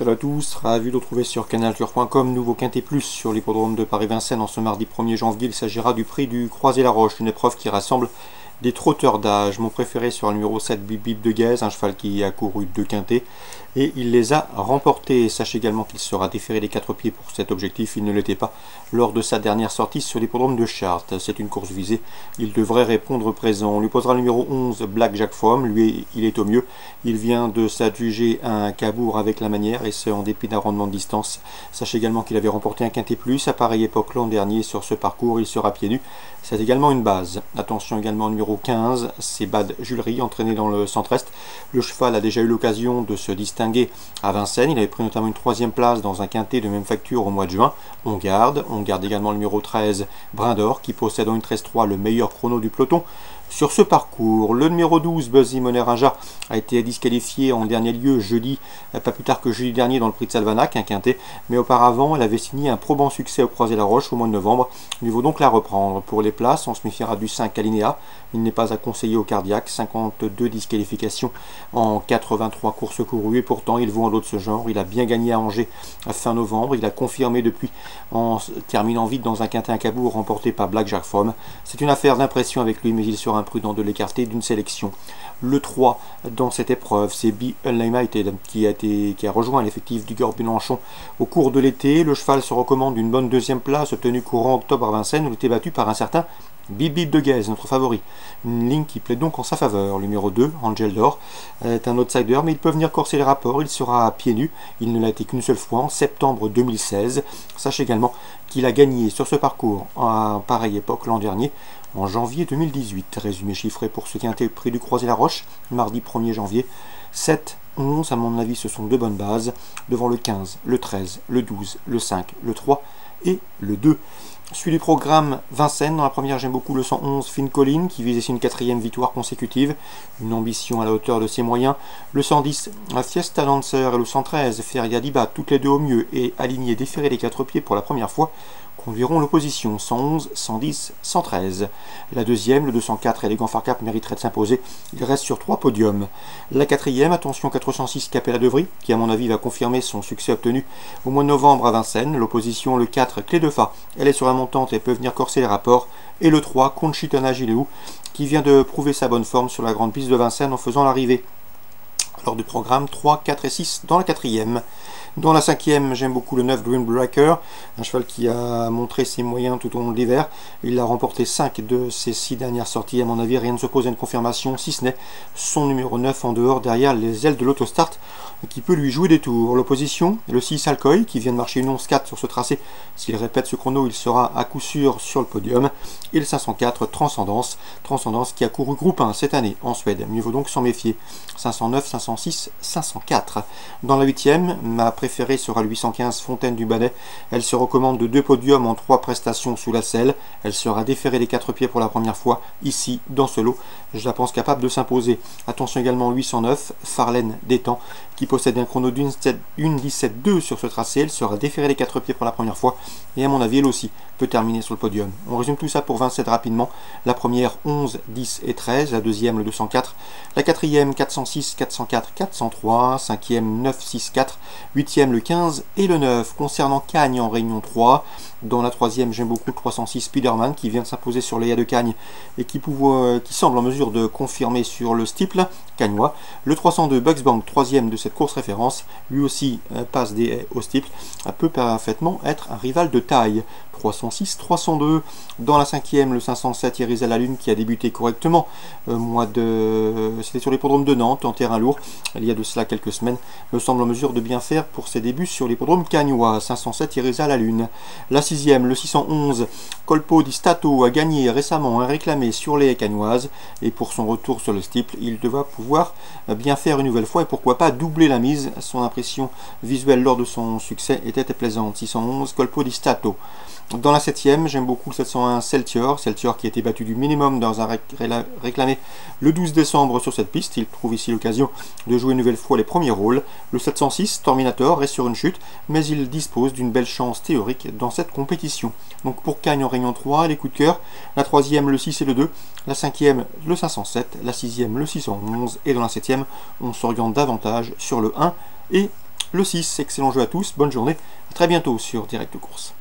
Salut à tous, ravi de retrouver sur canaltour.com, nouveau Quintet Plus sur l'hippodrome de Paris-Vincennes en ce mardi 1er janvier. Il s'agira du prix du Croisé-la-Roche, une épreuve qui rassemble des trotteurs d'âge. Mon préféré sur le numéro 7, Bip Bip de Guèze, un cheval qui a couru 2 quintets et il les a remportés. Sachez également qu'il sera déféré des 4 pieds pour cet objectif, il ne l'était pas lors de sa dernière sortie sur l'hippodrome de Chartres. C'est une course visée, il devrait répondre présent. On lui posera le numéro 11, Black Jack Fromm, lui il est au mieux. Il vient de s'adjuger un cabourg avec la manière et ce en dépit d'un rendement de distance. Sachez également qu'il avait remporté un quintet plus à pareille époque l'an dernier sur ce parcours, il sera pieds nus. C'est également une base. Attention également au numéro 15, c'est Bad Julery, entraîné dans le centre-est. Le cheval a déjà eu l'occasion de se distinguer à Vincennes. Il avait pris notamment une 3e place dans un quintet de même facture au mois de juin. On garde également le numéro 13, Brindor, qui possède en une 13-3 le meilleur chrono du peloton. Sur ce parcours, le numéro 12, Buzzy Moneraja, a été disqualifié en dernier lieu jeudi, pas plus tard que jeudi dernier dans le prix de Salvanac, un quintet, mais auparavant elle avait signé un probant succès au Croisé-la-Roche au mois de novembre. Il vaut donc la reprendre. Pour les places, on se méfiera du 5 alinéa, il n'est pas à conseiller au cardiaque, 52 disqualifications en 83 courses courues, et pourtant il vaut un lot de ce genre. Il a bien gagné à Angers à fin novembre, il a confirmé depuis en terminant vite dans un quintet à Cabourg remporté par Black Jack Fromm. C'est une affaire d'impression avec lui, mais il sera imprudent de l'écarter d'une sélection. Le 3 dans cette épreuve, c'est Be Unlimited qui a rejoint l'effectif du Gord Mélenchon au cours de l'été. Le cheval se recommande une bonne 2e place obtenue courant octobre à Vincennes où il était battu par un certain Bip Bip de Guèze, notre favori. Une ligne qui plaît donc en sa faveur. Le numéro 2, Angel d'Or, est un outsider, mais il peut venir corser les rapports. Il sera à pieds nus. Il ne l'a été qu'une seule fois en septembre 2016. Sachez également qu'il a gagné sur ce parcours à pareille époque l'an dernier, en janvier 2018. Résumé chiffré pour ce quintet prix du Croisé-la-Roche, mardi 1er janvier. 7, 11, à mon avis, ce sont de bonnes bases, devant le 15, le 13, le 12, le 5, le 3 et le 2. Suit du programme Vincennes. Dans la première, j'aime beaucoup le 111 Finn Colin qui vise ici une 4e victoire consécutive, une ambition à la hauteur de ses moyens. Le 110 Fiesta Dancer et le 113 Feria Diba, toutes les deux au mieux et alignées déférées les 4 pieds pour la première fois, conduiront l'opposition. 111, 110, 113. La deuxième, le 204 Élégant Farcap, mériterait de s'imposer. Il reste sur 3 podiums. La 4e, attention 406 Capella Devry, qui à mon avis va confirmer son succès obtenu au mois de novembre à Vincennes. L'opposition, le 4 Clé de Fa, elle est sur la montante et peut venir corser les rapports. Et le 3 Conchitana Gileu, qui vient de prouver sa bonne forme sur la grande piste de Vincennes en faisant l'arrivée. Lors du programme 3, 4 et 6 dans la 4e. Dans la 5e, j'aime beaucoup le 9 Greenbreaker, un cheval qui a montré ses moyens tout au long de l'hiver. Il a remporté 5 de ses 6 dernières sorties. À mon avis, rien ne s'oppose à une confirmation, si ce n'est son numéro 9 en dehors, derrière les ailes de l'autostart, qui peut lui jouer des tours. L'opposition, le 6 Alcoy, qui vient de marcher une 11-4 sur ce tracé. S'il répète ce chrono, il sera à coup sûr sur le podium. Et le 504 Transcendance, qui a couru groupe 1 cette année en Suède. Mieux vaut donc s'en méfier. 509, 506, 504. Dans la 8e, ma préférée sera le 815 Fontaine du Bannet. Elle se recommande de 2 podiums en 3 prestations sous la selle. Elle sera déférée des 4 pieds pour la première fois ici dans ce lot. Je la pense capable de s'imposer. Attention également 809 Farlène d'Étang qui possède un chrono d'une 17-2 sur ce tracé. Elle sera déférée des 4 pieds pour la première fois et à mon avis elle aussi peut terminer sur le podium. On résume tout ça pour 27 rapidement. La première 11, 10 et 13, la deuxième le 204, la 4e 406, 404, 403, 5e 9, 6, 4, 8e le 15 et le 9. Concernant Cagnes en Réunion 3, dans la 3e j'aime beaucoup le 306 Spiderman qui vient de s'imposer sur les de Cagnes et qui semble en mesure de confirmer sur le steeple cagnois. Le 302 Bucks Bank, 3e de cette course référence, lui aussi passe des haies au steeple, peut parfaitement être un rival de taille. 306, 302. Dans la 5e, le 507 Iris à la Lune qui a débuté correctement. C'était sur l'hippodrome de Nantes en terrain lourd. Il y a de cela quelques semaines. Me semble en mesure de bien faire pour ses débuts sur l'hippodrome cagnois. 507 Iris à la Lune. La 6e, le 611 Colpo di Stato a gagné récemment un réclamé sur les haies cagnoises. Et pour son retour sur le steeple, il devra pouvoir bien faire une nouvelle fois et pourquoi pas doubler la mise. Son impression visuelle lors de son succès était plaisante. 611 Colpo di Stato. Dans la 7e, j'aime beaucoup le 701 Celtior qui a été battu du minimum dans un réclamé le 12 décembre sur cette piste. Il trouve ici l'occasion de jouer une nouvelle fois les premiers rôles. Le 706 Terminator reste sur une chute, mais il dispose d'une belle chance théorique dans cette compétition. Donc pour Cagnes en Réunion 3, les coups de cœur, la 3e le 6 et le 2, la 5e le 507, la 6e le 611 et dans la 7e on s'oriente davantage sur le 1 et le 6. Excellent jeu à tous, bonne journée, à très bientôt sur Direct Course.